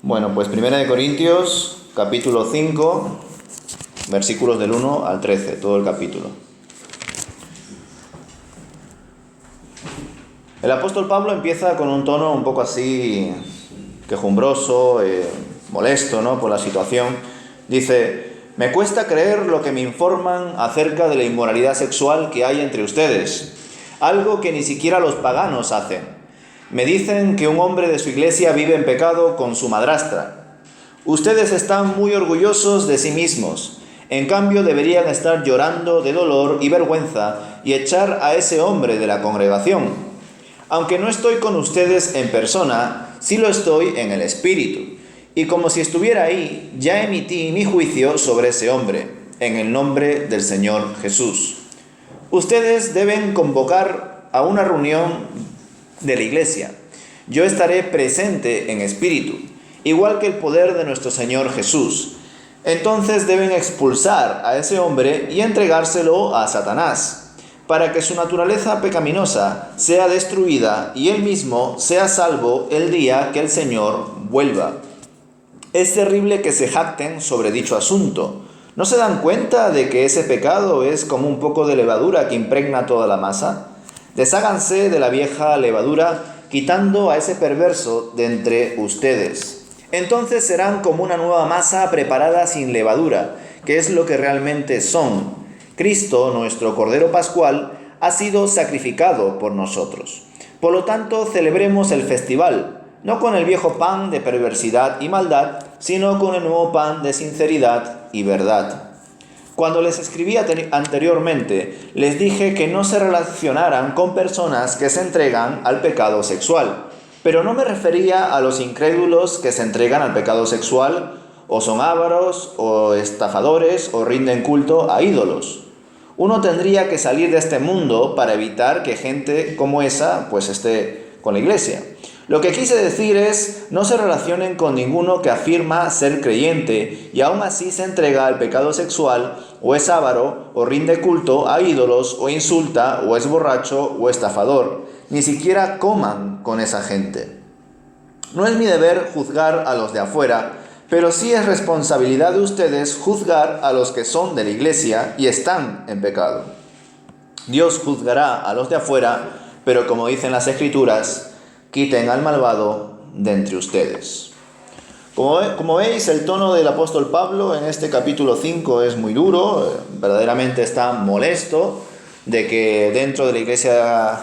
Bueno, pues 1 Corintios, capítulo 5, versículos del 1 al 13, todo el capítulo. El apóstol Pablo empieza con un tono un poco así quejumbroso, molesto, ¿no?, por la situación. Dice: me cuesta creer lo que me informan acerca de la inmoralidad sexual que hay entre ustedes, algo que ni siquiera los paganos hacen. Me dicen que un hombre de su iglesia vive en pecado con su madrastra. Ustedes están muy orgullosos de sí mismos. En cambio, deberían estar llorando de dolor y vergüenza y echar a ese hombre de la congregación. Aunque no estoy con ustedes en persona, sí lo estoy en el espíritu. Y como si estuviera ahí, ya emití mi juicio sobre ese hombre, en el nombre del Señor Jesús. Ustedes deben convocar a una reunión de la iglesia. Yo estaré presente en espíritu, igual que el poder de nuestro Señor Jesús. Entonces deben expulsar a ese hombre y entregárselo a Satanás, para que su naturaleza pecaminosa sea destruida y él mismo sea salvo el día que el Señor vuelva. Es terrible que se jacten sobre dicho asunto. ¿No se dan cuenta de que ese pecado es como un poco de levadura que impregna toda la masa? Desháganse de la vieja levadura, quitando a ese perverso de entre ustedes. Entonces serán como una nueva masa preparada sin levadura, que es lo que realmente son. Cristo, nuestro Cordero Pascual, ha sido sacrificado por nosotros. Por lo tanto, celebremos el festival, no con el viejo pan de perversidad y maldad, sino con el nuevo pan de sinceridad y verdad. Cuando les escribí anteriormente, les dije que no se relacionaran con personas que se entregan al pecado sexual, pero no me refería a los incrédulos que se entregan al pecado sexual, o son ávaros, o estafadores, o rinden culto a ídolos. Uno tendría que salir de este mundo para evitar que gente como esa pues esté con la iglesia. Lo que quise decir es, no se relacionen con ninguno que afirma ser creyente y aún así se entrega al pecado sexual, o es avaro, o rinde culto a ídolos, o insulta, o es borracho, o estafador. Ni siquiera coman con esa gente. No es mi deber juzgar a los de afuera, pero sí es responsabilidad de ustedes juzgar a los que son de la iglesia y están en pecado. Dios juzgará a los de afuera, pero como dicen las Escrituras, quiten al malvado de entre ustedes. Como veis, el tono del apóstol Pablo en este capítulo 5 es muy duro, verdaderamente está molesto de que dentro de la iglesia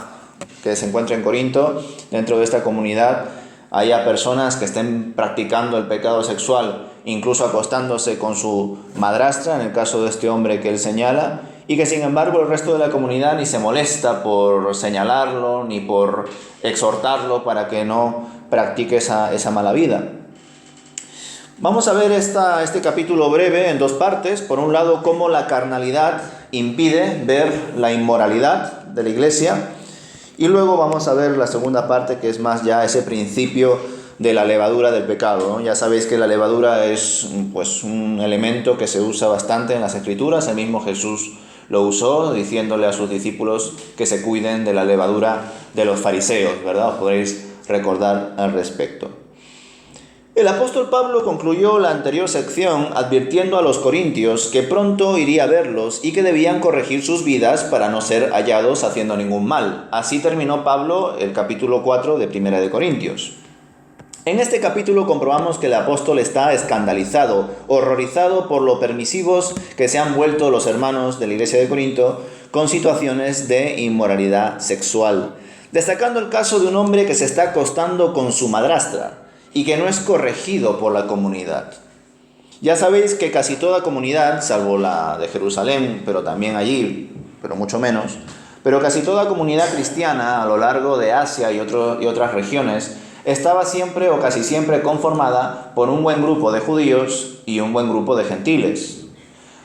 que se encuentra en Corinto, dentro de esta comunidad, haya personas que estén practicando el pecado sexual, incluso acostándose con su madrastra, en el caso de este hombre que él señala, y que sin embargo el resto de la comunidad ni se molesta por señalarlo, ni por exhortarlo para que no practique esa mala vida. Vamos a ver este capítulo breve en dos partes. Por un lado, cómo la carnalidad impide ver la inmoralidad de la iglesia, y luego vamos a ver la segunda parte, que es más ya ese principio de la levadura del pecado, ¿no? Ya sabéis que la levadura es pues un elemento que se usa bastante en las Escrituras. El mismo Jesús lo usó diciéndole a sus discípulos que se cuiden de la levadura de los fariseos, ¿verdad? Os podréis recordar al respecto. El apóstol Pablo concluyó la anterior sección advirtiendo a los corintios que pronto iría a verlos y que debían corregir sus vidas para no ser hallados haciendo ningún mal. Así terminó Pablo el capítulo 4 de 1 Corintios. En este capítulo comprobamos que el apóstol está escandalizado, horrorizado por lo permisivos que se han vuelto los hermanos de la iglesia de Corinto con situaciones de inmoralidad sexual, destacando el caso de un hombre que se está acostando con su madrastra y que no es corregido por la comunidad. Ya sabéis que casi toda comunidad, salvo la de Jerusalén, pero también allí, pero mucho menos, pero casi toda comunidad cristiana a lo largo de Asia y otras regiones estaba siempre o casi siempre conformada por un buen grupo de judíos y un buen grupo de gentiles.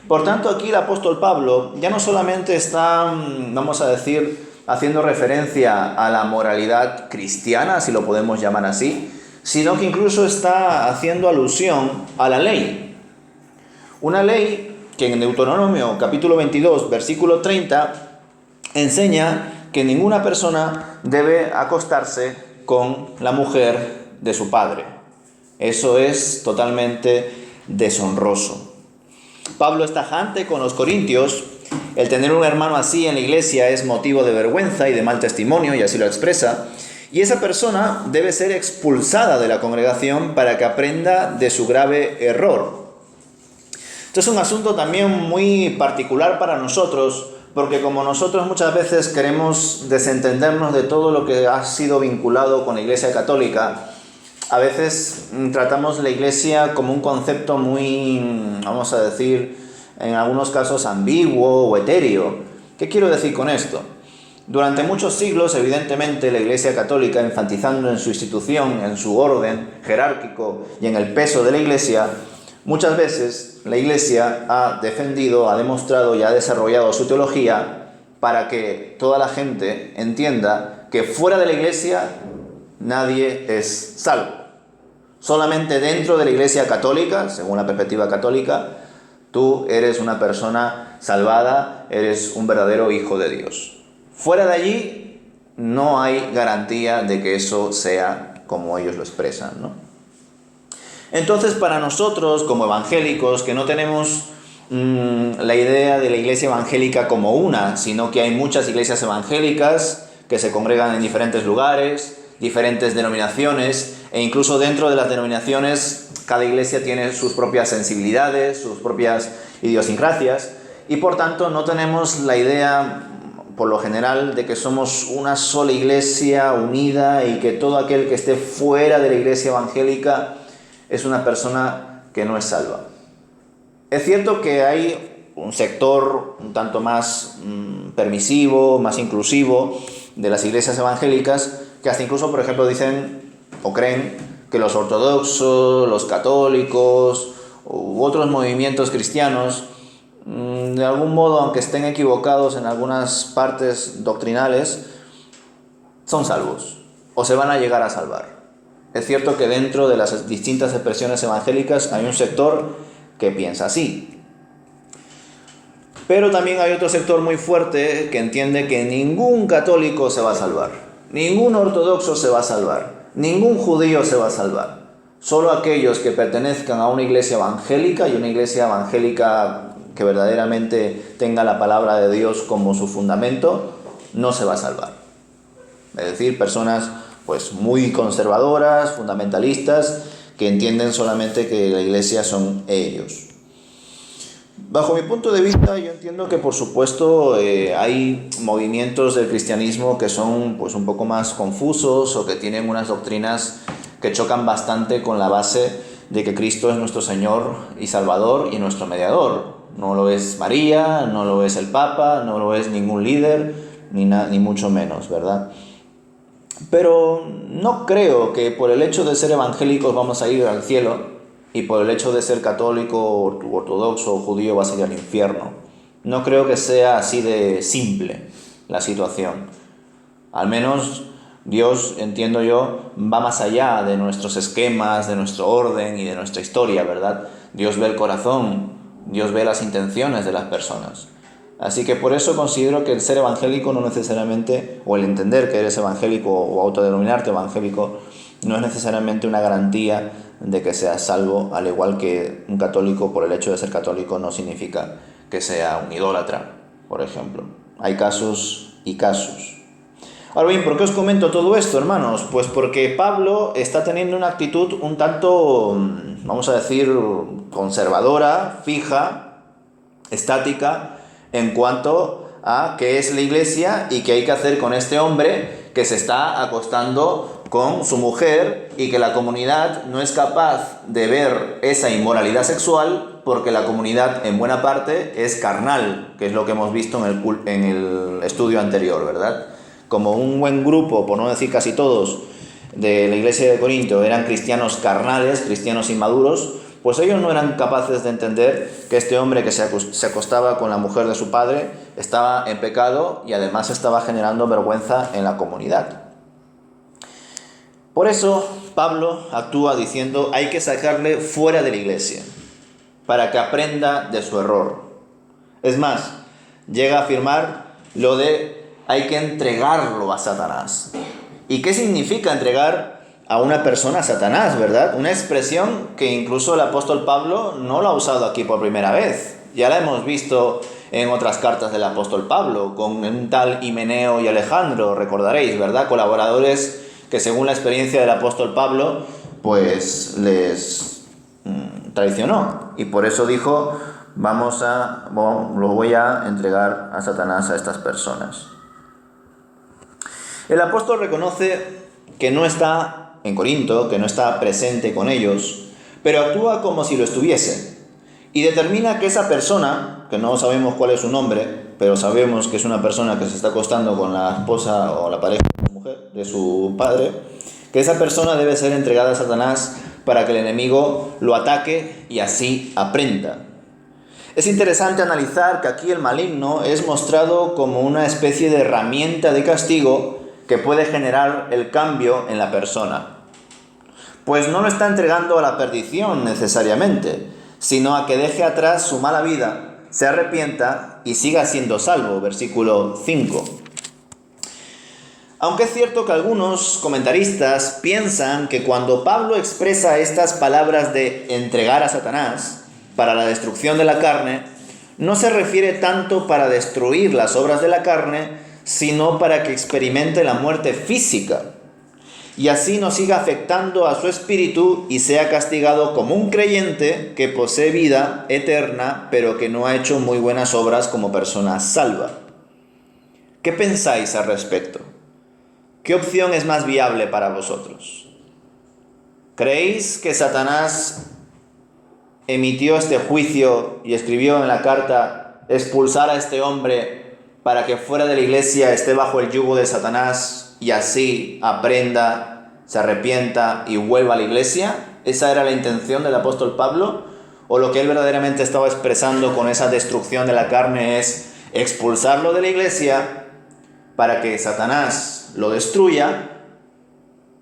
Por tanto, aquí el apóstol Pablo ya no solamente está, vamos a decir, haciendo referencia a la moralidad cristiana, si lo podemos llamar así, sino que incluso está haciendo alusión a la ley. Una ley que en Deuteronomio capítulo 22, versículo 30, enseña que ninguna persona debe acostarse con la mujer de su padre. Eso es totalmente deshonroso. Pablo es tajante con los corintios. El tener un hermano así en la iglesia es motivo de vergüenza y de mal testimonio, y así lo expresa. Y esa persona debe ser expulsada de la congregación para que aprenda de su grave error. Esto es un asunto también muy particular para nosotros, porque como nosotros muchas veces queremos desentendernos de todo lo que ha sido vinculado con la Iglesia Católica, a veces tratamos la Iglesia como un concepto muy, vamos a decir, en algunos casos ambiguo o etéreo. ¿Qué quiero decir con esto? Durante muchos siglos, evidentemente, la Iglesia Católica, enfatizando en su institución, en su orden jerárquico y en el peso de la Iglesia, muchas veces la Iglesia ha defendido, ha demostrado y ha desarrollado su teología para que toda la gente entienda que fuera de la Iglesia nadie es salvo. Solamente dentro de la Iglesia Católica, según la perspectiva católica, tú eres una persona salvada, eres un verdadero hijo de Dios. Fuera de allí no hay garantía de que eso sea como ellos lo expresan, ¿no? Entonces, para nosotros, como evangélicos, que no tenemos la idea de la iglesia evangélica como una, sino que hay muchas iglesias evangélicas que se congregan en diferentes lugares, diferentes denominaciones, e incluso dentro de las denominaciones, cada iglesia tiene sus propias sensibilidades, sus propias idiosincrasias, y por tanto no tenemos la idea, por lo general, de que somos una sola iglesia unida y que todo aquel que esté fuera de la iglesia evangélica es una persona que no es salva. Es cierto que hay un sector un tanto más permisivo, más inclusivo de las iglesias evangélicas, que hasta incluso, por ejemplo, dicen o creen que los ortodoxos, los católicos u otros movimientos cristianos, de algún modo, aunque estén equivocados en algunas partes doctrinales, son salvos o se van a llegar a salvar. Es cierto que dentro de las distintas expresiones evangélicas hay un sector que piensa así. Pero también hay otro sector muy fuerte que entiende que ningún católico se va a salvar, ningún ortodoxo se va a salvar, ningún judío se va a salvar. Solo aquellos que pertenezcan a una iglesia evangélica, y una iglesia evangélica que verdaderamente tenga la palabra de Dios como su fundamento, no se va a salvar. Es decir, personas pues muy conservadoras, fundamentalistas, que entienden solamente que la iglesia son ellos. Bajo mi punto de vista, yo entiendo que por supuesto hay movimientos del cristianismo que son pues un poco más confusos o que tienen unas doctrinas que chocan bastante con la base de que Cristo es nuestro Señor y Salvador y nuestro mediador. No lo es María, no lo es el Papa, no lo es ningún líder, ni mucho menos, ¿verdad? Pero no creo que por el hecho de ser evangélicos vamos a ir al cielo y por el hecho de ser católico, ortodoxo o judío vas a ir al infierno. No creo que sea así de simple la situación. Al menos Dios, entiendo yo, va más allá de nuestros esquemas, de nuestro orden y de nuestra historia, ¿verdad? Dios ve el corazón, Dios ve las intenciones de las personas. Así que por eso considero que el ser evangélico no necesariamente, o el entender que eres evangélico o autodenominarte evangélico, no es necesariamente una garantía de que seas salvo, al igual que un católico, por el hecho de ser católico, no significa que sea un idólatra, por ejemplo. Hay casos y casos. Ahora bien, ¿por qué os comento todo esto, hermanos? Pues porque Pablo está teniendo una actitud un tanto, vamos a decir, conservadora, fija, estática, en cuanto a qué es la iglesia y qué hay que hacer con este hombre que se está acostando con su mujer y que la comunidad no es capaz de ver esa inmoralidad sexual porque la comunidad en buena parte es carnal, que es lo que hemos visto en el estudio anterior, ¿verdad? Como un buen grupo, por no decir casi todos, de la iglesia de Corinto eran cristianos carnales, cristianos inmaduros, pues ellos no eran capaces de entender que este hombre que se acostaba con la mujer de su padre estaba en pecado y además estaba generando vergüenza en la comunidad. Por eso Pablo actúa diciendo: hay que sacarle fuera de la iglesia para que aprenda de su error. Es más, llega a afirmar lo de hay que entregarlo a Satanás. ¿Y qué significa entregar a una persona Satanás, ¿verdad? Una expresión que incluso el apóstol Pablo no la ha usado aquí por primera vez. Ya la hemos visto en otras cartas del apóstol Pablo, con un tal Himeneo y Alejandro, recordaréis, ¿verdad? Colaboradores que según la experiencia del apóstol Pablo, pues les traicionó. Y por eso dijo, lo voy a entregar a Satanás a estas personas. El apóstol reconoce que no está en Corinto, que no está presente con ellos, pero actúa como si lo estuviese. Y determina que esa persona, que no sabemos cuál es su nombre, pero sabemos que es una persona que se está acostando con la esposa o la pareja de su mujer, de su padre, que esa persona debe ser entregada a Satanás para que el enemigo lo ataque y así aprenda. Es interesante analizar que aquí el maligno es mostrado como una especie de herramienta de castigo que puede generar el cambio en la persona. Pues no lo está entregando a la perdición necesariamente, sino a que deje atrás su mala vida, se arrepienta y siga siendo salvo. Versículo 5. Aunque es cierto que algunos comentaristas piensan que cuando Pablo expresa estas palabras de entregar a Satanás para la destrucción de la carne, no se refiere tanto para destruir las obras de la carne, sino para que experimente la muerte física y así no siga afectando a su espíritu y sea castigado como un creyente que posee vida eterna, pero que no ha hecho muy buenas obras como persona salva. ¿Qué pensáis al respecto? ¿Qué opción es más viable para vosotros? ¿Creéis que Satanás emitió este juicio y escribió en la carta expulsar a este hombre para que fuera de la iglesia esté bajo el yugo de Satanás y así aprenda, se arrepienta y vuelva a la iglesia? ¿Esa era la intención del apóstol Pablo? ¿O lo que él verdaderamente estaba expresando con esa destrucción de la carne es expulsarlo de la iglesia para que Satanás lo destruya,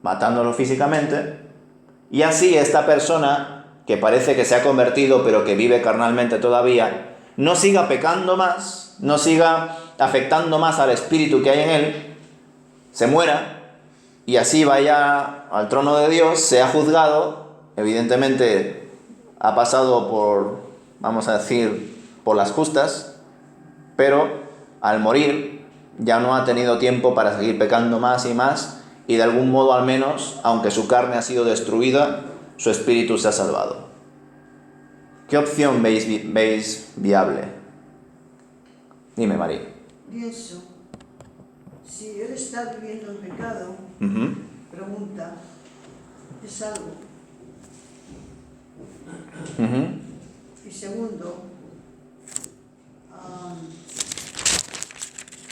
matándolo físicamente, y así esta persona que parece que se ha convertido pero que vive carnalmente todavía, no siga pecando más, no siga afectando más al espíritu que hay en él, se muera y así vaya al trono de Dios, sea juzgado, evidentemente ha pasado por, vamos a decir, por las justas, pero al morir ya no ha tenido tiempo para seguir pecando más y más y de algún modo al menos, aunque su carne ha sido destruida, su espíritu se ha salvado. ¿Qué opción veis viable? Dime, María. Pienso, si él está viviendo en pecado, pregunta, ¿es salvo? Y segundo,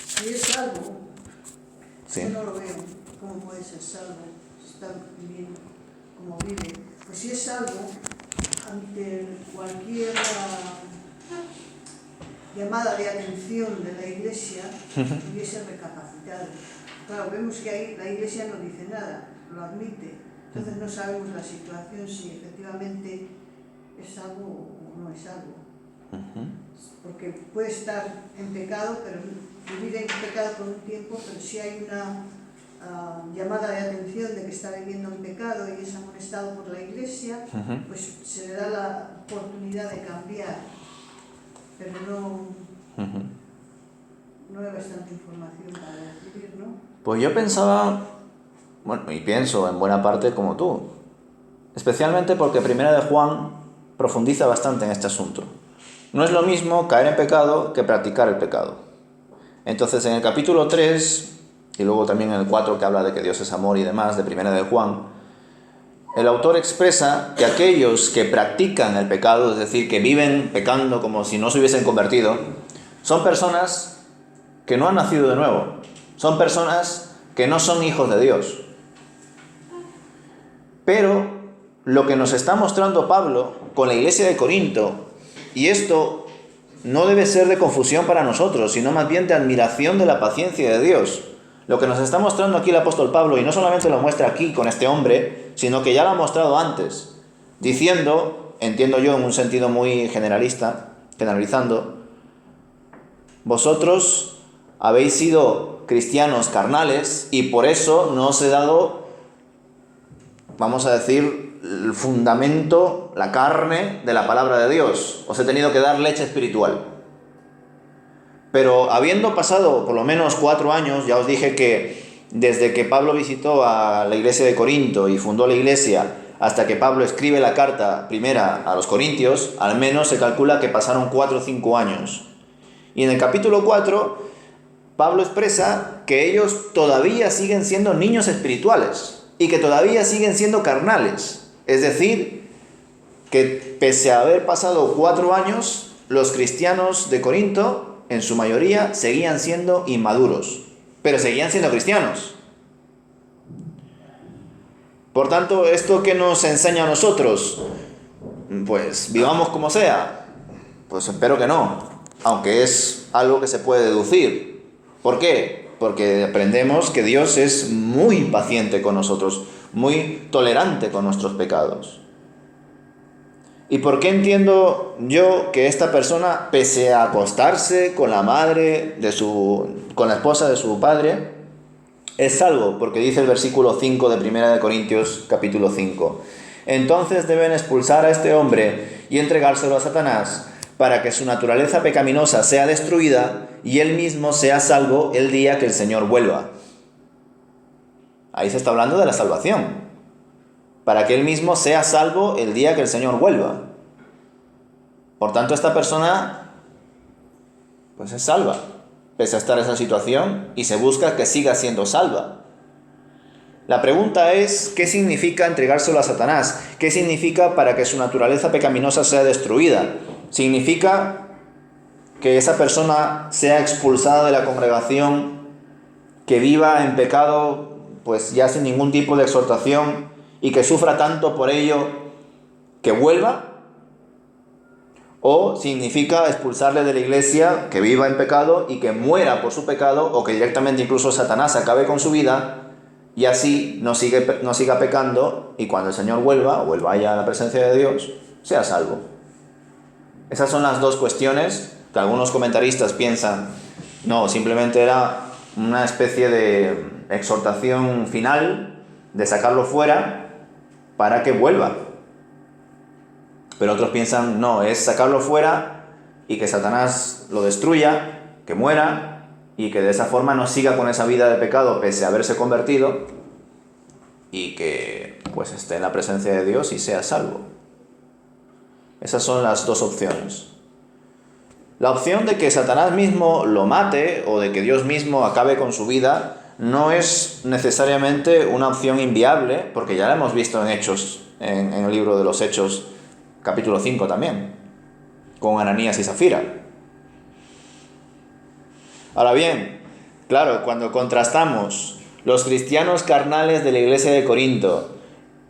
si es salvo, Sí. yo no lo veo, ¿cómo puede ser salvo? Si está viviendo como vive. Pues si es salvo, ante cualquier llamada de atención de la Iglesia, hubiese recapacitado. Claro, vemos que ahí la Iglesia no dice nada, lo admite. Entonces no sabemos la situación, si efectivamente es algo o no es algo. Porque puede estar en pecado, pero vivir en pecado por un tiempo, pero si hay una llamada de atención de que está viviendo en pecado y es amonestado por la Iglesia, pues se le da la oportunidad de cambiar. Pero no hay bastante información para decidir, ¿no? Pues yo pensaba, bueno, y pienso en buena parte como tú, especialmente porque Primera de Juan profundiza bastante en este asunto. No es lo mismo caer en pecado que practicar el pecado. Entonces en el capítulo 3, y luego también en el 4 que habla de que Dios es amor y demás, de Primera de Juan, el autor expresa que aquellos que practican el pecado, es decir, que viven pecando como si no se hubiesen convertido, son personas que no han nacido de nuevo, son personas que no son hijos de Dios. Pero lo que nos está mostrando Pablo con la iglesia de Corinto, y esto no debe ser de confusión para nosotros, sino más bien de admiración de la paciencia de Dios. Lo que nos está mostrando aquí el apóstol Pablo, y no solamente lo muestra aquí con este hombre, sino que ya lo ha mostrado antes, diciendo, entiendo yo en un sentido muy generalista, generalizando, vosotros habéis sido cristianos carnales y por eso no os he dado vamos a decir, el fundamento, la carne de la palabra de Dios. Os he tenido que dar leche espiritual. Pero habiendo pasado por lo menos 4 años, ya os dije que desde que Pablo visitó a la iglesia de Corinto y fundó la iglesia, hasta que Pablo escribe la carta primera a los corintios, al menos se calcula que pasaron 4 o 5 años. Y en el capítulo 4, Pablo expresa que ellos todavía siguen siendo niños espirituales y que todavía siguen siendo carnales. Es decir, que pese a haber pasado 4 años, los cristianos de Corinto, en su mayoría, seguían siendo inmaduros, pero seguían siendo cristianos. Por tanto, ¿esto qué nos enseña a nosotros? Pues vivamos como sea. Pues espero que no, aunque es algo que se puede deducir. ¿Por qué? Porque aprendemos que Dios es muy paciente con nosotros, muy tolerante con nuestros pecados. ¿Y por qué entiendo yo que esta persona, pese a acostarse con la madre con la esposa de su padre, es salvo? Porque dice el versículo 5 de 1 de Corintios capítulo 5. Entonces deben expulsar a este hombre y entregárselo a Satanás, para que su naturaleza pecaminosa sea destruida y él mismo sea salvo el día que el Señor vuelva. Ahí se está hablando de la salvación. Para que él mismo sea salvo el día que el Señor vuelva. Por tanto, esta persona pues es salva, pese a estar en esa situación, y se busca que siga siendo salva. La pregunta es, ¿qué significa entregárselo a Satanás? ¿Qué significa para que su naturaleza pecaminosa sea destruida? ¿Significa que esa persona sea expulsada de la congregación, que viva en pecado, pues ya sin ningún tipo de exhortación, y que sufra tanto por ello que vuelva? ¿O significa expulsarle de la iglesia, que viva en pecado y que muera por su pecado, o que directamente incluso Satanás acabe con su vida y así no siga pecando, y cuando el Señor vuelva, o él vaya a la presencia de Dios, sea salvo? Esas son las dos cuestiones que algunos comentaristas piensan, no, simplemente era una especie de exhortación final, de sacarlo fuera para que vuelva. Pero otros piensan, no, es sacarlo fuera y que Satanás lo destruya, que muera, y que de esa forma no siga con esa vida de pecado pese a haberse convertido, y que pues esté en la presencia de Dios y sea salvo. Esas son las dos opciones. La opción de que Satanás mismo lo mate o de que Dios mismo acabe con su vida no es necesariamente una opción inviable, porque ya la hemos visto en Hechos, en el libro de los Hechos, capítulo 5 también, con Ananías y Zafira. Ahora bien, claro, cuando contrastamos los cristianos carnales de la iglesia de Corinto,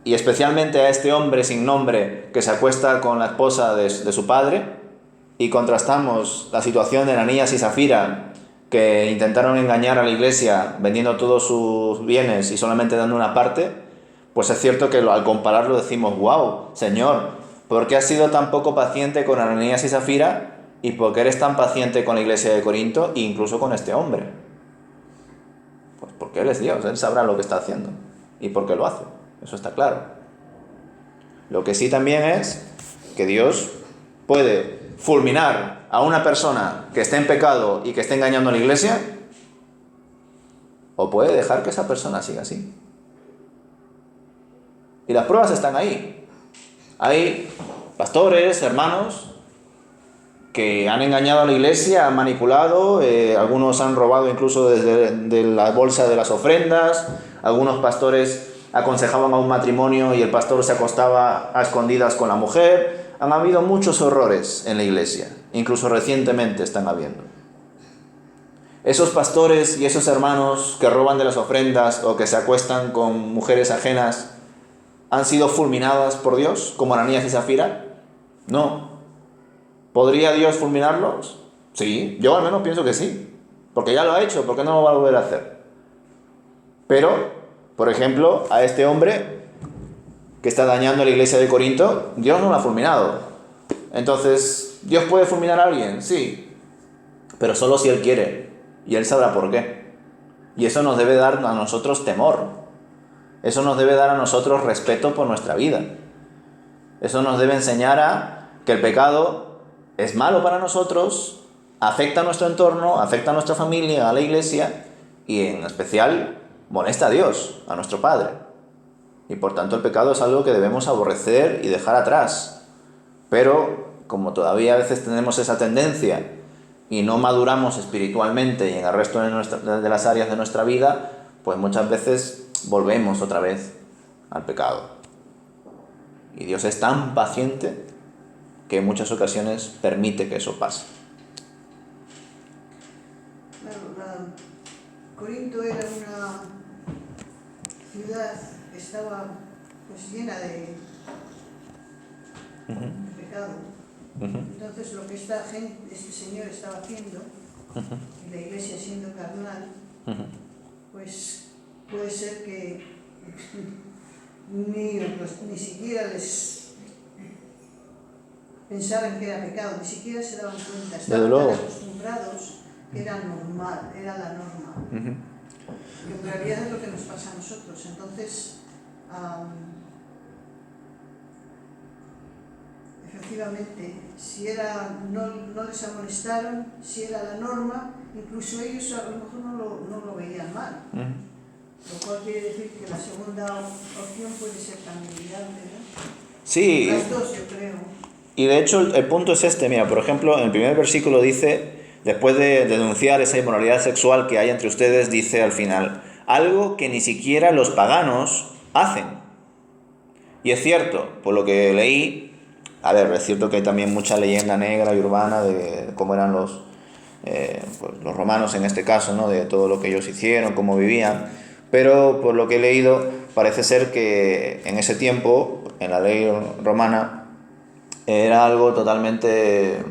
y especialmente a este hombre sin nombre que se acuesta con la esposa de su padre, y contrastamos la situación de Ananías y Zafira, que intentaron engañar a la iglesia vendiendo todos sus bienes y solamente dando una parte, pues es cierto que al compararlo decimos, wow, Señor, ¿por qué has sido tan poco paciente con Ananías y Zafira? ¿Y por qué eres tan paciente con la iglesia de Corinto e incluso con este hombre? Pues porque Él es Dios, Él sabrá lo que está haciendo y por qué lo hace, eso está claro. Lo que sí también es que Dios puede fulminar a una persona que esté en pecado y que esté engañando a la iglesia, o puede dejar que esa persona siga así. Y las pruebas están ahí. Hay pastores, hermanos, que han engañado a la iglesia, han manipulado, algunos han robado incluso desde la bolsa de las ofrendas, algunos pastores aconsejaban a un matrimonio y el pastor se acostaba a escondidas con la mujer. Han habido muchos horrores en la iglesia, incluso recientemente están habiendo. Esos pastores y esos hermanos que roban de las ofrendas o que se acuestan con mujeres ajenas, ¿han sido fulminadas por Dios, como Ananías y Zafira? No. ¿Podría Dios fulminarlos? Sí, yo al menos pienso que sí, porque ya lo ha hecho, ¿por qué no lo va a volver a hacer? Pero, por ejemplo, a este hombre que está dañando a la iglesia de Corinto, Dios no lo ha fulminado. Entonces, ¿Dios puede fulminar a alguien? Sí, pero solo si Él quiere, y Él sabrá por qué. Y eso nos debe dar a nosotros temor. Eso nos debe dar a nosotros respeto por nuestra vida. Eso nos debe enseñar a que el pecado es malo para nosotros, afecta a nuestro entorno, afecta a nuestra familia, a la iglesia y en especial molesta a Dios, a nuestro Padre. Y por tanto el pecado es algo que debemos aborrecer y dejar atrás. Pero como todavía a veces tenemos esa tendencia y no maduramos espiritualmente y en el resto de las áreas de nuestra vida, pues muchas veces volvemos otra vez al pecado. Y Dios es tan paciente que en muchas ocasiones permite que eso pase. Claro, Corinto era una ciudad que estaba pues llena de pecado. Entonces lo que este señor estaba haciendo, y la iglesia siendo carnal, pues puede ser que ni siquiera les pensaran que era pecado, ni siquiera se daban cuenta, estaban tan acostumbrados que era normal, era la norma. Que en realidad es lo que nos pasa a nosotros. Entonces, efectivamente, si no les amonestaron, si era la norma, incluso ellos a lo mejor no lo veían mal. Lo cual quiere decir que la segunda opción puede ser también viable, ¿no? Sí. Las dos, yo creo. Y de hecho el punto es este, mira, por ejemplo, en el primer versículo dice, después de denunciar esa inmoralidad sexual que hay entre ustedes, dice al final, algo que ni siquiera los paganos hacen. Y es cierto, por lo que leí, a ver, es cierto que hay también mucha leyenda negra y urbana de cómo eran los romanos en este caso, ¿no? De todo lo que ellos hicieron, cómo vivían, pero por lo que he leído, parece ser que en ese tiempo, en la ley romana, era algo totalmente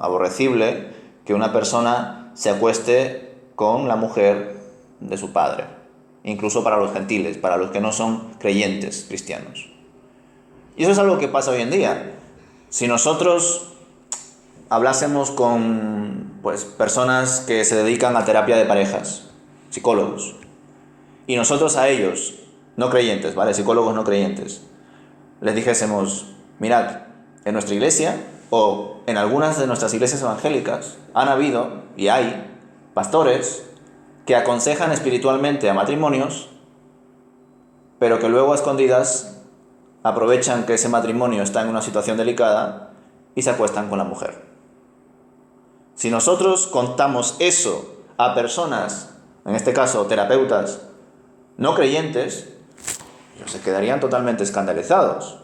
aborrecible que una persona se acueste con la mujer de su padre, incluso para los gentiles, para los que no son creyentes cristianos. Y eso es algo que pasa hoy en día. Si nosotros hablásemos con personas que se dedican a terapia de parejas, psicólogos, y nosotros a ellos, no creyentes, ¿vale? Psicólogos no creyentes, les dijésemos, mirad, en nuestra iglesia o en algunas de nuestras iglesias evangélicas han habido y hay pastores que aconsejan espiritualmente a matrimonios, pero que luego a escondidas aprovechan que ese matrimonio está en una situación delicada y se acuestan con la mujer. Si nosotros contamos eso a personas, en este caso terapeutas no creyentes, ellos se quedarían totalmente escandalizados.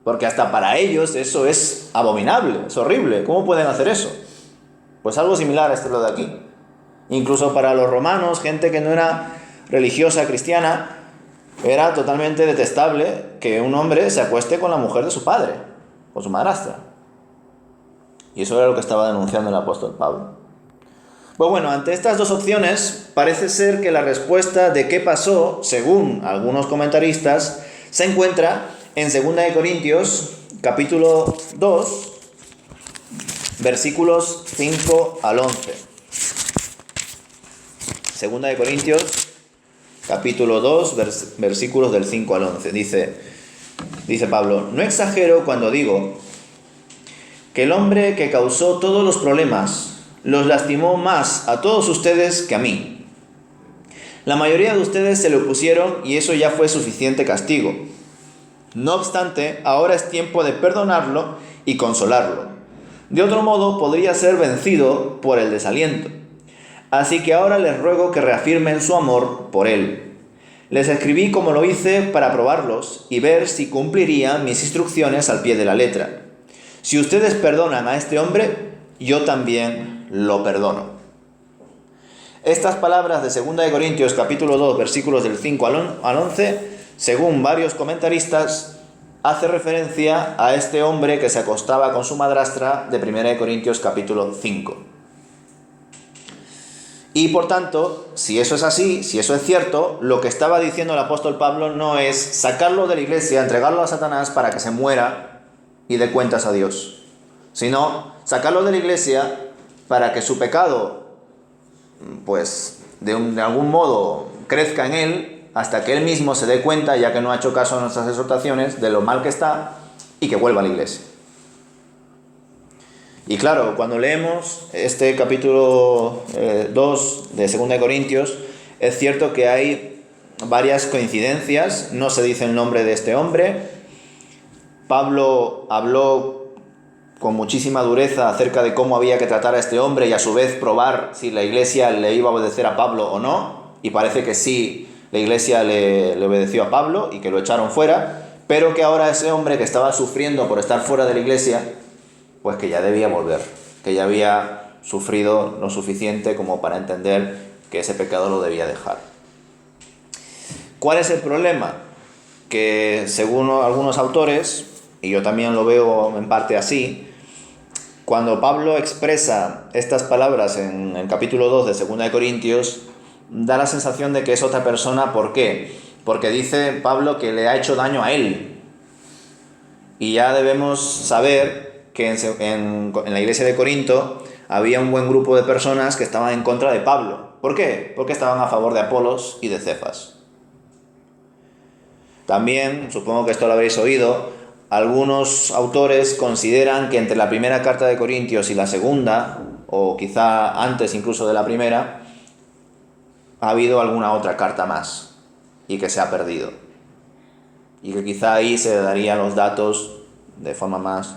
Porque hasta para ellos eso es abominable, es horrible. ¿Cómo pueden hacer eso? Pues algo similar a este lo de aquí. Incluso para los romanos, gente que no era religiosa, cristiana, era totalmente detestable que un hombre se acueste con la mujer de su padre, con su madrastra. Y eso era lo que estaba denunciando el apóstol Pablo. Pues bueno, ante estas dos opciones, parece ser que la respuesta de qué pasó, según algunos comentaristas, se encuentra en 2 Corintios, capítulo 2, versículos 5 al 11. 2 Corintios, capítulo 2, versículos del 5 al 11. Dice Pablo, no exagero cuando digo que el hombre que causó todos los problemas los lastimó más a todos ustedes que a mí. La mayoría de ustedes se le opusieron y eso ya fue suficiente castigo. No obstante, ahora es tiempo de perdonarlo y consolarlo. De otro modo, podría ser vencido por el desaliento. Así que ahora les ruego que reafirmen su amor por él. Les escribí como lo hice para probarlos y ver si cumplirían mis instrucciones al pie de la letra. Si ustedes perdonan a este hombre, yo también lo perdono. Estas palabras de 2 Corintios capítulo 2, versículos del 5 al 11, según varios comentaristas, hace referencia a este hombre que se acostaba con su madrastra de 1 Corintios capítulo 5. Y por tanto, si eso es así, si eso es cierto, lo que estaba diciendo el apóstol Pablo no es sacarlo de la iglesia, entregarlo a Satanás para que se muera y dé cuentas a Dios, sino sacarlo de la iglesia para que su pecado, de algún modo crezca en él hasta que él mismo se dé cuenta, ya que no ha hecho caso a nuestras exhortaciones, de lo mal que está y que vuelva a la iglesia. Y claro, cuando leemos este capítulo 2 de 2 de Corintios, es cierto que hay varias coincidencias, no se dice el nombre de este hombre. Pablo habló con muchísima dureza acerca de cómo había que tratar a este hombre y a su vez probar si la iglesia le iba a obedecer a Pablo o no, y parece que sí, la iglesia le obedeció a Pablo y que lo echaron fuera, pero que ahora ese hombre que estaba sufriendo por estar fuera de la iglesia, pues que ya debía volver, que ya había sufrido lo suficiente como para entender que ese pecado lo debía dejar. ¿Cuál es el problema? Que según algunos autores, y yo también lo veo en parte así, cuando Pablo expresa estas palabras en el capítulo 2 de 2 de Corintios, da la sensación de que es otra persona. ¿Por qué? Porque dice Pablo que le ha hecho daño a él. Y ya debemos saber que en la iglesia de Corinto había un buen grupo de personas que estaban en contra de Pablo. ¿Por qué? Porque estaban a favor de Apolos y de Cefas. También, supongo que esto lo habréis oído, algunos autores consideran que entre la primera carta de Corintios y la segunda, o quizá antes incluso de la primera, ha habido alguna otra carta más y que se ha perdido. Y que quizá ahí se darían los datos de forma más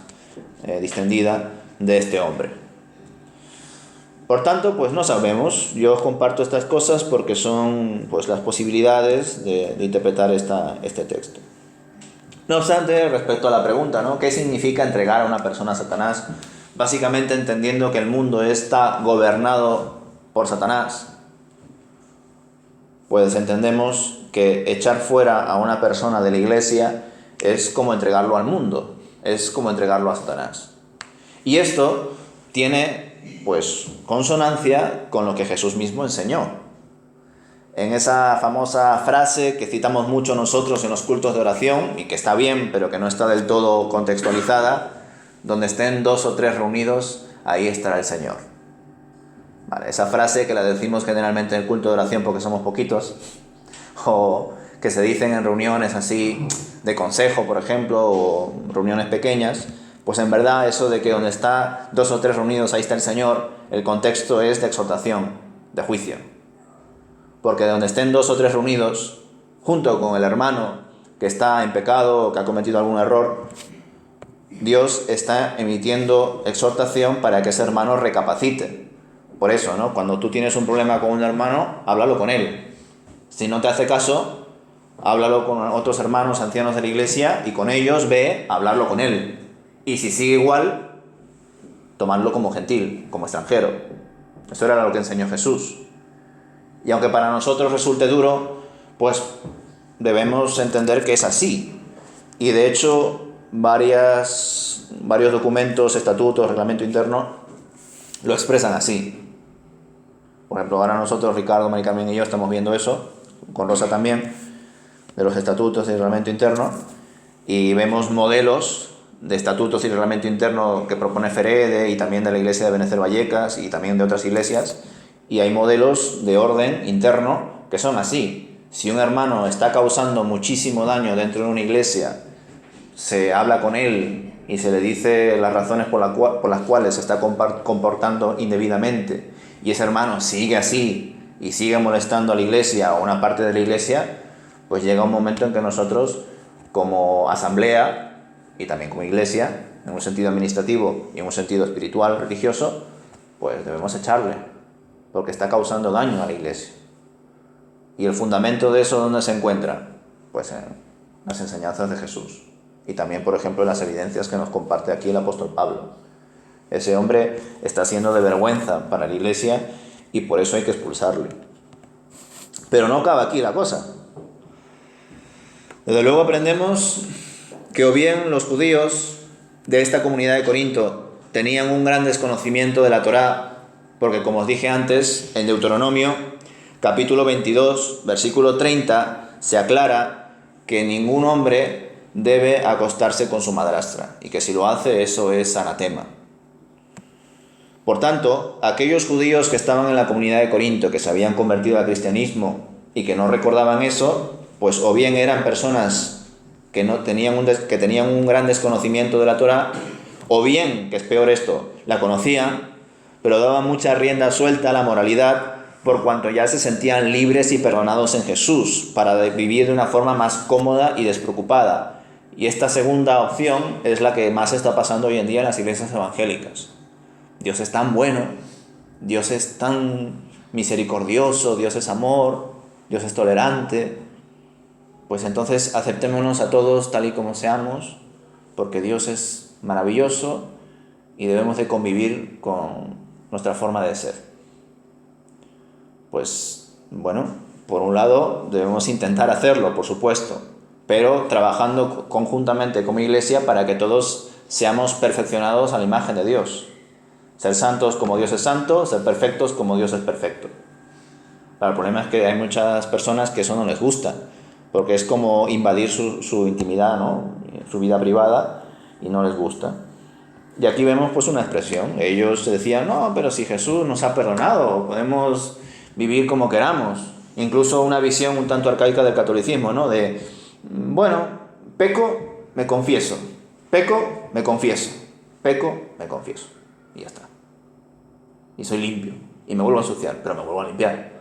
distendida de este hombre. Por tanto, pues no sabemos. Yo os comparto estas cosas porque son pues las posibilidades de interpretar este texto. No obstante, respecto a la pregunta, ¿no? ¿Qué significa entregar a una persona a Satanás? Básicamente entendiendo que el mundo está gobernado por Satanás, pues entendemos que echar fuera a una persona de la iglesia es como entregarlo al mundo, es como entregarlo a Satanás. Y esto tiene, pues, consonancia con lo que Jesús mismo enseñó. En esa famosa frase que citamos mucho nosotros en los cultos de oración, y que está bien, pero que no está del todo contextualizada, donde estén 2 o 3 reunidos, ahí estará el Señor. Vale, esa frase que la decimos generalmente en el culto de oración porque somos poquitos, o que se dicen en reuniones así de consejo, por ejemplo, o reuniones pequeñas, pues en verdad eso de que donde está 2 o 3 reunidos, ahí está el Señor, el contexto es de exhortación, de juicio. Porque donde estén 2 o 3 reunidos, junto con el hermano que está en pecado o que ha cometido algún error, Dios está emitiendo exhortación para que ese hermano recapacite. Por eso, ¿no? Cuando tú tienes un problema con un hermano, háblalo con él. Si no te hace caso, háblalo con otros hermanos ancianos de la iglesia y con ellos ve a hablarlo con él. Y si sigue igual, tomadlo como gentil, como extranjero. Eso era lo que enseñó Jesús. Y aunque para nosotros resulte duro, pues debemos entender que es así. Y de hecho, varios documentos, estatutos, reglamento interno, lo expresan así. Por ejemplo, ahora nosotros, Ricardo, Mari Carmen y yo, estamos viendo eso, con Rosa también, de los estatutos y reglamento interno, y vemos modelos de estatutos y reglamento interno que propone Ferede y también de la iglesia de Benecer Vallecas y también de otras iglesias. Y hay modelos de orden interno que son así. Si un hermano está causando muchísimo daño dentro de una iglesia, se habla con él y se le dice las razones por las cuales se está comportando indebidamente, y ese hermano sigue así y sigue molestando a la iglesia o una parte de la iglesia, pues llega un momento en que nosotros, como asamblea y también como iglesia, en un sentido administrativo y en un sentido espiritual, religioso, pues debemos echarle, porque está causando daño a la iglesia. ¿Y el fundamento de eso dónde se encuentra? Pues en las enseñanzas de Jesús. Y también, por ejemplo, en las evidencias que nos comparte aquí el apóstol Pablo. Ese hombre está siendo de vergüenza para la iglesia y por eso hay que expulsarle. Pero no acaba aquí la cosa. Desde luego aprendemos que o bien los judíos de esta comunidad de Corinto tenían un gran desconocimiento de la Torá, porque como os dije antes, en Deuteronomio, capítulo 22, versículo 30, se aclara que ningún hombre debe acostarse con su madrastra, y que si lo hace, eso es anatema. Por tanto, aquellos judíos que estaban en la comunidad de Corinto, que se habían convertido al cristianismo y que no recordaban eso, pues o bien eran personas que tenían un gran desconocimiento de la Torá, o bien, que es peor esto, la conocían, pero daban mucha rienda suelta a la moralidad por cuanto ya se sentían libres y perdonados en Jesús, para vivir de una forma más cómoda y despreocupada. Y esta segunda opción es la que más está pasando hoy en día en las iglesias evangélicas. Dios es tan bueno, Dios es tan misericordioso, Dios es amor, Dios es tolerante. Pues entonces aceptémonos a todos tal y como seamos, porque Dios es maravilloso y debemos de convivir con nuestra forma de ser. Pues bueno, por un lado debemos intentar hacerlo, por supuesto, pero trabajando conjuntamente como iglesia para que todos seamos perfeccionados a la imagen de Dios. Ser santos como Dios es santo, ser perfectos como Dios es perfecto. Claro, el problema es que hay muchas personas que eso no les gusta, porque es como invadir su intimidad, ¿no? Su vida privada, y no les gusta. Y aquí vemos pues una expresión. Ellos decían, no, pero si Jesús nos ha perdonado, podemos vivir como queramos. Incluso una visión un tanto arcaica del catolicismo, ¿no? De, bueno, peco, me confieso. Peco, me confieso. Peco, me confieso. Y ya está. Y soy limpio. Y me vuelvo a ensuciar, pero me vuelvo a limpiar.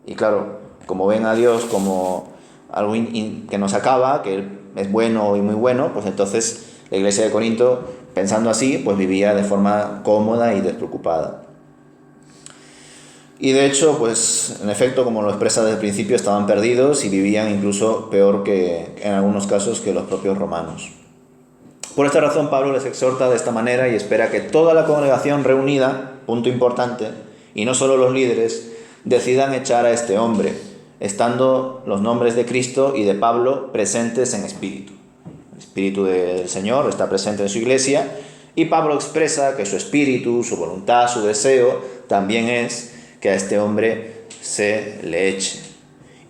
Y claro, como ven a Dios como algo que nos acaba, que Él es bueno y muy bueno, pues entonces la iglesia de Corinto, pensando así, pues vivía de forma cómoda y despreocupada. Y de hecho, pues en efecto, como lo expresa desde el principio, estaban perdidos y vivían incluso peor que, en algunos casos, que los propios romanos. Por esta razón, Pablo les exhorta de esta manera y espera que toda la congregación reunida, punto importante, y no solo los líderes, decidan echar a este hombre, estando los nombres de Cristo y de Pablo presentes en espíritu. El espíritu del Señor está presente en su iglesia y Pablo expresa que su espíritu, su voluntad, su deseo también es que a este hombre se le eche.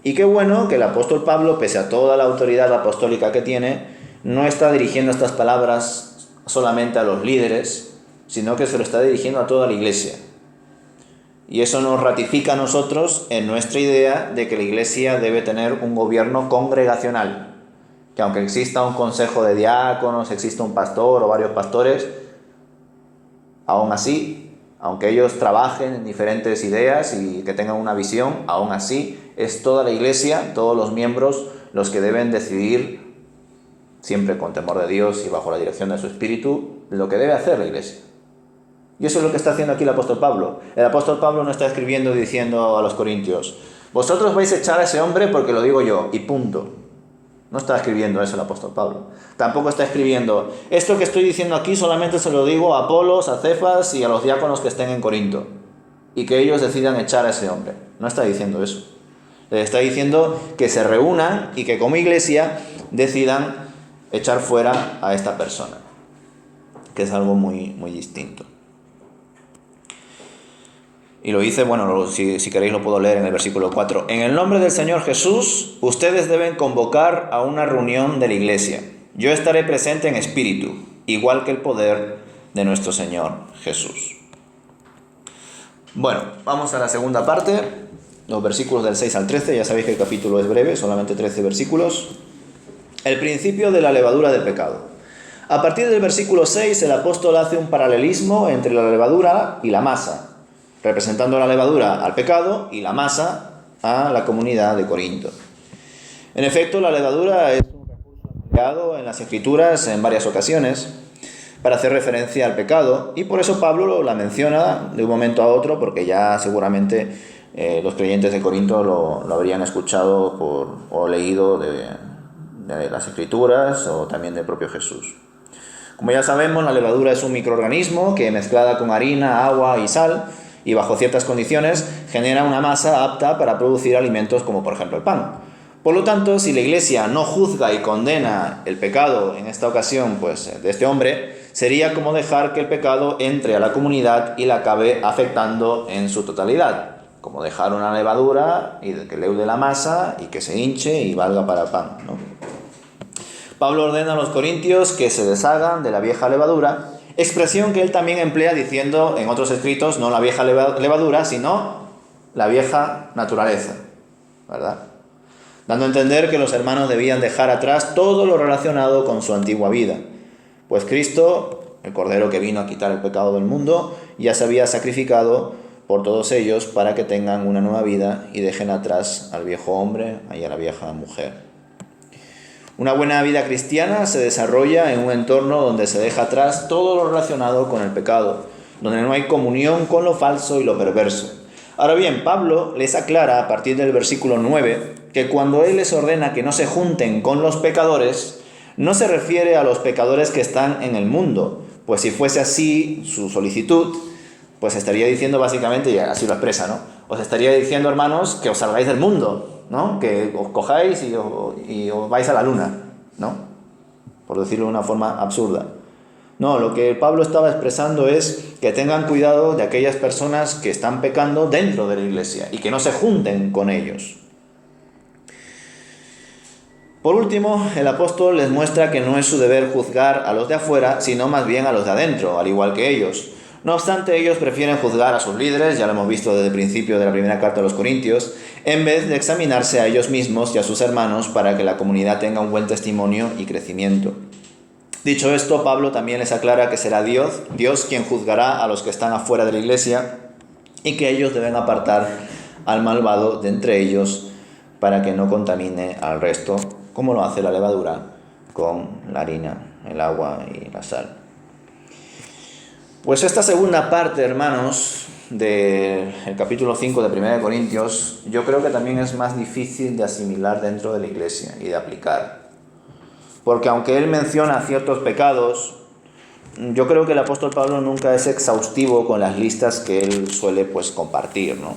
Y qué bueno que el apóstol Pablo, pese a toda la autoridad apostólica que tiene, no está dirigiendo estas palabras solamente a los líderes, sino que se lo está dirigiendo a toda la iglesia. Y eso nos ratifica a nosotros en nuestra idea de que la iglesia debe tener un gobierno congregacional, que aunque exista un consejo de diáconos, exista un pastor o varios pastores, aún así, aunque ellos trabajen en diferentes ideas y que tengan una visión, aún así es toda la iglesia, todos los miembros, los que deben decidir, siempre con temor de Dios y bajo la dirección de su espíritu, lo que debe hacer la iglesia. Y eso es lo que está haciendo aquí el apóstol Pablo. El apóstol Pablo no está escribiendo diciendo a los corintios, vosotros vais a echar a ese hombre porque lo digo yo, y punto. No está escribiendo eso el apóstol Pablo. Tampoco está escribiendo, esto que estoy diciendo aquí solamente se lo digo a Apolos, a Cefas y a los diáconos que estén en Corinto, y que ellos decidan echar a ese hombre. No está diciendo eso. Le está diciendo que se reúnan y que como iglesia decidan echar fuera a esta persona, que es algo muy, muy distinto. Y lo dice, bueno, si queréis lo puedo leer en el versículo 4. En el nombre del Señor Jesús, ustedes deben convocar a una reunión de la iglesia. Yo estaré presente en espíritu, igual que el poder de nuestro Señor Jesús. Bueno, vamos a la segunda parte, los versículos del 6 al 13. Ya sabéis que el capítulo es breve, solamente 13 versículos. El principio de la levadura del pecado. A partir del versículo 6, el apóstol hace un paralelismo entre la levadura y la masa, representando la levadura al pecado y la masa a la comunidad de Corinto. En efecto, la levadura es un recurso empleado en las Escrituras en varias ocasiones para hacer referencia al pecado, y por eso Pablo la menciona de un momento a otro, porque ya seguramente los creyentes de Corinto lo habrían escuchado o leído de las Escrituras o también del propio Jesús. Como ya sabemos, la levadura es un microorganismo que, mezclada con harina, agua y sal, y bajo ciertas condiciones, genera una masa apta para producir alimentos como por ejemplo el pan. Por lo tanto, si la iglesia no juzga y condena el pecado, en esta ocasión pues de este hombre, sería como dejar que el pecado entre a la comunidad y la acabe afectando en su totalidad, como dejar una levadura y que leude la masa y que se hinche y valga para pan, ¿no? Pablo ordena a los corintios que se deshagan de la vieja levadura, expresión que él también emplea diciendo en otros escritos no la vieja levadura, sino la vieja naturaleza. ¿verdad? Dando a entender que los hermanos debían dejar atrás todo lo relacionado con su antigua vida, pues Cristo, el Cordero que vino a quitar el pecado del mundo, ya se había sacrificado por todos ellos para que tengan una nueva vida y dejen atrás al viejo hombre y a la vieja mujer. Una buena vida cristiana se desarrolla en un entorno donde se deja atrás todo lo relacionado con el pecado, donde no hay comunión con lo falso y lo perverso. Ahora bien, Pablo les aclara a partir del versículo 9 que cuando él les ordena que no se junten con los pecadores, no se refiere a los pecadores que están en el mundo, pues si fuese así su solicitud, pues estaría diciendo básicamente, y así lo expresa, ¿no? Os estaría diciendo, hermanos, que os salgáis del mundo, ¿no? Que os cojáis y os vais a la luna, ¿no? Por decirlo de una forma absurda. No, lo que Pablo estaba expresando es que tengan cuidado de aquellas personas que están pecando dentro de la iglesia y que no se junten con ellos. Por último, el apóstol les muestra que no es su deber juzgar a los de afuera, sino más bien a los de adentro, al igual que ellos. No obstante, ellos prefieren juzgar a sus líderes, ya lo hemos visto desde el principio de la primera carta a los Corintios, en vez de examinarse a ellos mismos y a sus hermanos para que la comunidad tenga un buen testimonio y crecimiento. Dicho esto, Pablo también les aclara que será Dios quien juzgará a los que están afuera de la iglesia y que ellos deben apartar al malvado de entre ellos para que no contamine al resto, como lo hace la levadura con la harina, el agua y la sal. Pues esta segunda parte, hermanos, del capítulo 5 de 1 Corintios, yo creo que también es más difícil de asimilar dentro de la iglesia y de aplicar. Porque aunque él menciona ciertos pecados, yo creo que el apóstol Pablo nunca es exhaustivo con las listas que él suele compartir, ¿no?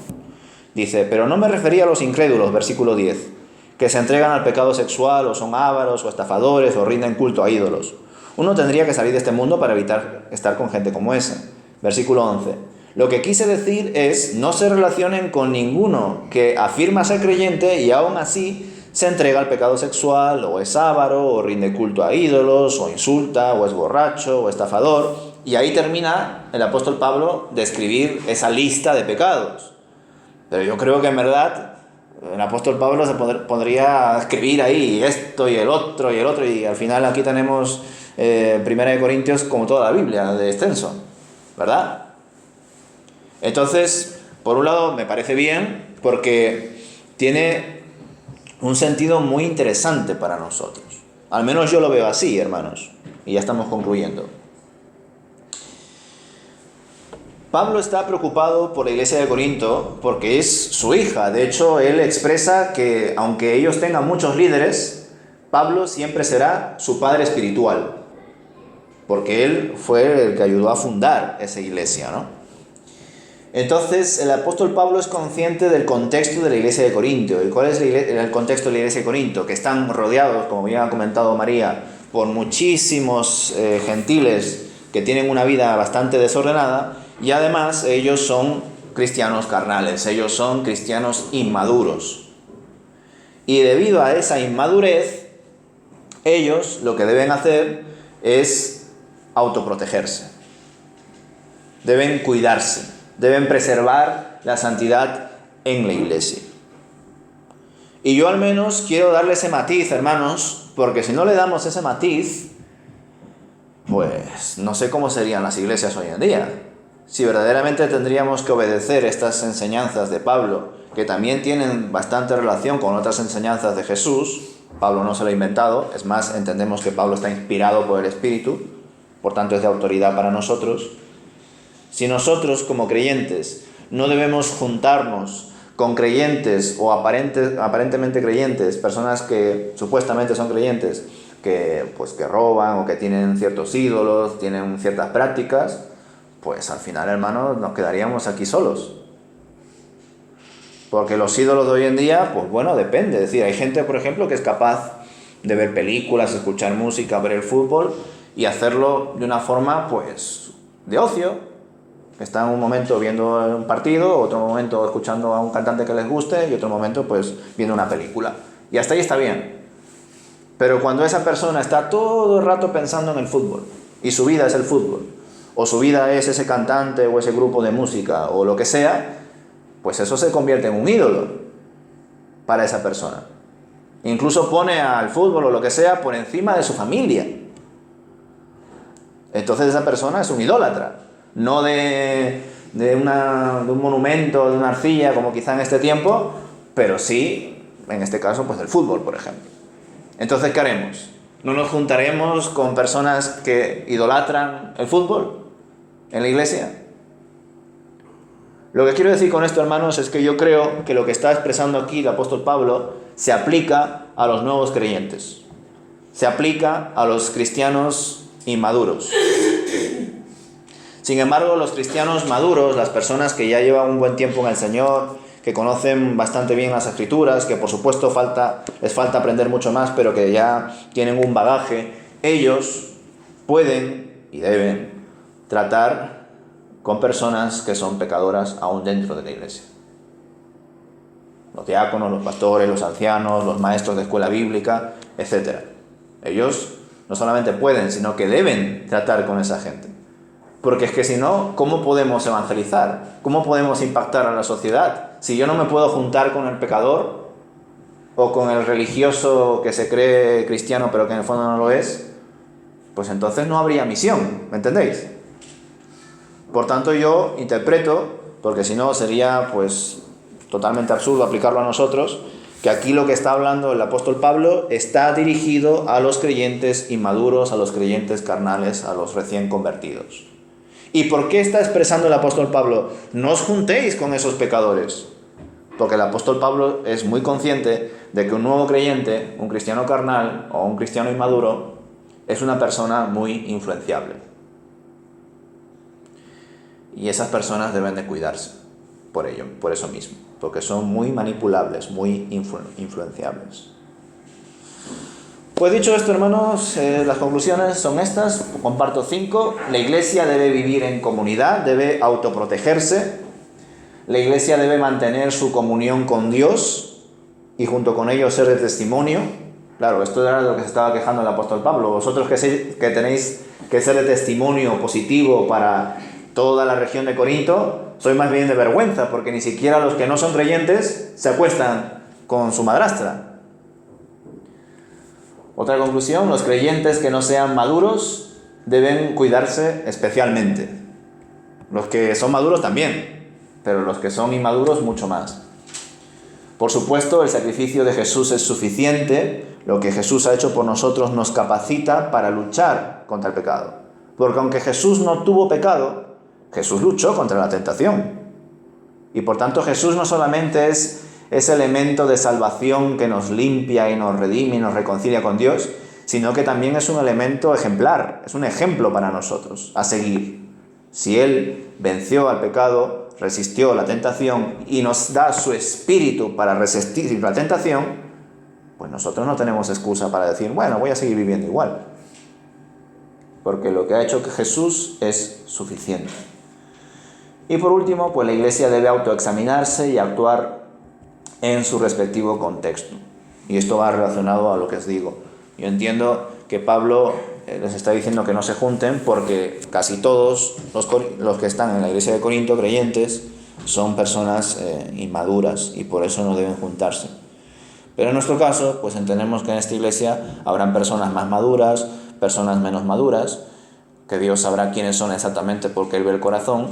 Dice, pero no me refería a los incrédulos, versículo 10, que se entregan al pecado sexual, o son ávaros, o estafadores, o rinden culto a ídolos. Uno tendría que salir de este mundo para evitar estar con gente como esa. Versículo 11. Lo que quise decir es, no se relacionen con ninguno que afirma ser creyente y aún así se entrega al pecado sexual, o es avaro, o rinde culto a ídolos, o insulta, o es borracho, o estafador. Y ahí termina el apóstol Pablo de escribir esa lista de pecados. Pero yo creo que en verdad el apóstol Pablo se pondría a escribir ahí esto y el otro, y al final aquí tenemos 1 Corintios como toda la Biblia, de extenso, ¿verdad? Entonces, por un lado me parece bien porque tiene un sentido muy interesante para nosotros. Al menos yo lo veo así, hermanos. Y ya estamos concluyendo. Pablo está preocupado por la iglesia de Corinto porque es su hija. De hecho, él expresa que aunque ellos tengan muchos líderes, Pablo siempre será su padre espiritual. Porque él fue el que ayudó a fundar esa iglesia, ¿no? Entonces, el apóstol Pablo es consciente del contexto de la iglesia de Corinto. ¿Y cuál es el contexto de la iglesia de Corinto? Que están rodeados, como bien ha comentado María, por muchísimos gentiles que tienen una vida bastante desordenada y además ellos son cristianos carnales, ellos son cristianos inmaduros. Y debido a esa inmadurez, ellos lo que deben hacer es autoprotegerse. Deben cuidarse. Deben preservar la santidad en la iglesia. Y yo al menos quiero darle ese matiz, hermanos, porque si no le damos ese matiz, pues no sé cómo serían las iglesias hoy en día. Si verdaderamente tendríamos que obedecer estas enseñanzas de Pablo, que también tienen bastante relación con otras enseñanzas de Jesús, Pablo no se lo ha inventado, es más, entendemos que Pablo está inspirado por el Espíritu, por tanto es de autoridad para nosotros. Si nosotros como creyentes no debemos juntarnos con creyentes o aparentemente creyentes, personas que supuestamente son creyentes, que roban o que tienen ciertos ídolos, tienen ciertas prácticas, pues al final, hermanos, nos quedaríamos aquí solos. Porque los ídolos de hoy en día, pues bueno, depende. Es decir, hay gente, por ejemplo, que es capaz de ver películas, escuchar música, ver el fútbol y hacerlo de una forma, de ocio. Están un momento viendo un partido, otro momento escuchando a un cantante que les guste y otro momento viendo una película. Y hasta ahí está bien. Pero cuando esa persona está todo el rato pensando en el fútbol y su vida es el fútbol, o su vida es ese cantante o ese grupo de música o lo que sea, pues eso se convierte en un ídolo. para esa persona. Incluso pone al fútbol o lo que sea por encima de su familia. Entonces esa persona es un idólatra, no de un monumento, de una arcilla, como quizá en este tiempo, pero sí, en este caso, pues del fútbol, por ejemplo. Entonces, ¿qué haremos? ¿No nos juntaremos con personas que idolatran el fútbol en la iglesia? Lo que quiero decir con esto, hermanos, es que yo creo que lo que está expresando aquí el apóstol Pablo se aplica a los nuevos creyentes, se aplica a los cristianos inmaduros. Sin embargo, los cristianos maduros, las personas que ya llevan un buen tiempo en el Señor, que conocen bastante bien las Escrituras, que por supuesto les falta aprender mucho más, pero que ya tienen un bagaje, ellos pueden y deben tratar con personas que son pecadoras aún dentro de la iglesia. Los diáconos, los pastores, los ancianos, los maestros de escuela bíblica, etc. Ellos no solamente pueden, sino que deben tratar con esa gente. Porque es que si no, ¿cómo podemos evangelizar? ¿Cómo podemos impactar a la sociedad? Si yo no me puedo juntar con el pecador o con el religioso que se cree cristiano pero que en el fondo no lo es, pues entonces no habría misión, ¿me entendéis? Por tanto, yo interpreto, porque si no sería pues totalmente absurdo aplicarlo a nosotros, que aquí lo que está hablando el apóstol Pablo está dirigido a los creyentes inmaduros, a los creyentes carnales, a los recién convertidos. ¿Y por qué está expresando el apóstol Pablo? No os juntéis con esos pecadores. Porque el apóstol Pablo es muy consciente de que un nuevo creyente, un cristiano carnal o un cristiano inmaduro, es una persona muy influenciable. Y esas personas deben de cuidarse por ello, por eso mismo. Porque son muy manipulables, muy influenciables. Pues dicho esto, hermanos, las conclusiones son estas. Comparto 5. La iglesia debe vivir en comunidad, debe autoprotegerse. La iglesia debe mantener su comunión con Dios y junto con ello ser de testimonio. Claro, esto era de lo que se estaba quejando el apóstol Pablo. Vosotros que tenéis que ser de testimonio positivo para toda la región de Corinto, sois más bien de vergüenza, porque ni siquiera los que no son creyentes se acuestan con su madrastra. Otra conclusión, los creyentes que no sean maduros deben cuidarse especialmente. Los que son maduros también, pero los que son inmaduros mucho más. Por supuesto, el sacrificio de Jesús es suficiente. Lo que Jesús ha hecho por nosotros nos capacita para luchar contra el pecado. Porque aunque Jesús no tuvo pecado, Jesús luchó contra la tentación. Y por tanto Jesús no solamente es ese elemento de salvación que nos limpia y nos redime y nos reconcilia con Dios, sino que también es un elemento ejemplar, es un ejemplo para nosotros a seguir. Si Él venció al pecado, resistió la tentación y nos da su espíritu para resistir la tentación, pues nosotros no tenemos excusa para decir, bueno, voy a seguir viviendo igual. Porque lo que ha hecho Jesús es suficiente. Y por último, pues la iglesia debe autoexaminarse y actuar en su respectivo contexto. Y esto va relacionado a lo que os digo. Yo entiendo que Pablo les está diciendo que no se junten porque casi todos los que están en la iglesia de Corinto, creyentes, son personas inmaduras y por eso no deben juntarse. Pero en nuestro caso, pues entendemos que en esta iglesia habrán personas más maduras, personas menos maduras, que Dios sabrá quiénes son exactamente porque Él ve el corazón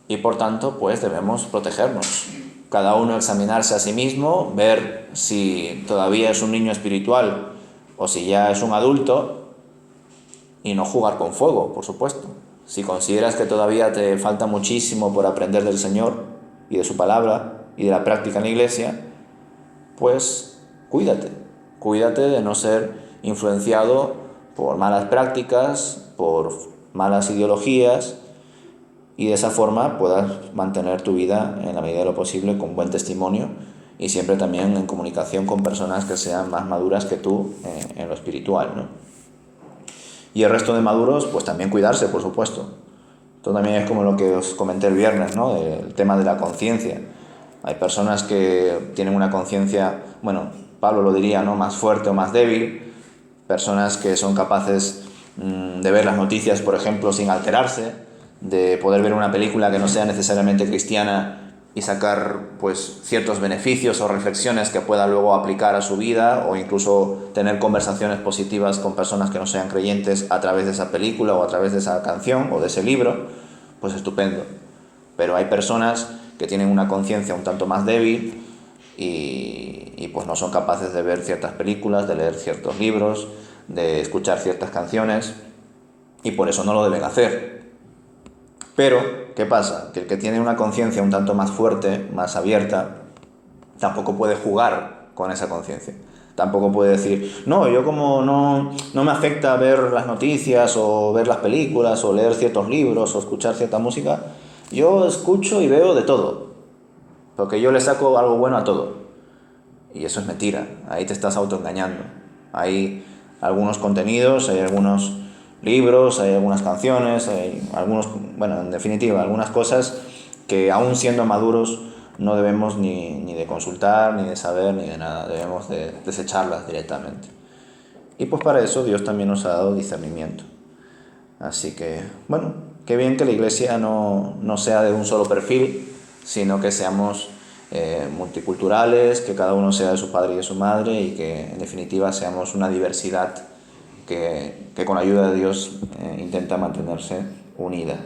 y por tanto, pues debemos protegernos. Cada uno examinarse a sí mismo, ver si todavía es un niño espiritual o si ya es un adulto y no jugar con fuego, por supuesto. Si consideras que todavía te falta muchísimo por aprender del Señor y de su palabra y de la práctica en la iglesia, pues cuídate de no ser influenciado por malas prácticas, por malas ideologías y de esa forma puedas mantener tu vida en la medida de lo posible con buen testimonio y siempre también en comunicación con personas que sean más maduras que tú en lo espiritual, ¿no? Y el resto de maduros, pues también cuidarse, por supuesto. Esto también es como lo que os comenté el viernes, ¿no? El tema de la conciencia. Hay personas que tienen una conciencia, bueno, Pablo lo diría, ¿no? Más fuerte o más débil. Personas que son capaces de ver las noticias, por ejemplo, sin alterarse, de poder ver una película que no sea necesariamente cristiana y sacar pues ciertos beneficios o reflexiones que pueda luego aplicar a su vida, o incluso tener conversaciones positivas con personas que no sean creyentes a través de esa película o a través de esa canción o de ese libro, pues estupendo. Pero hay personas que tienen una conciencia un tanto más débil y pues no son capaces de ver ciertas películas, de leer ciertos libros, de escuchar ciertas canciones, y por eso no lo deben hacer. Pero, ¿qué pasa? Que el que tiene una conciencia un tanto más fuerte, más abierta, tampoco puede jugar con esa conciencia. Tampoco puede decir, no, yo como no me afecta ver las noticias o ver las películas o leer ciertos libros o escuchar cierta música, yo escucho y veo de todo, porque yo le saco algo bueno a todo. Y eso es mentira, ahí te estás autoengañando. Hay algunos contenidos, hay algunos libros, hay algunas canciones, hay algunos, bueno, en definitiva, algunas cosas que aún siendo maduros no debemos ni de consultar, ni de saber, ni de nada, debemos de desecharlas directamente. Y pues para eso Dios también nos ha dado discernimiento. Así que, bueno, qué bien que la iglesia no sea de un solo perfil, sino que seamos multiculturales, que cada uno sea de su padre y de su madre, y que en definitiva seamos una diversidad que con la ayuda de Dios intenta mantenerse unida.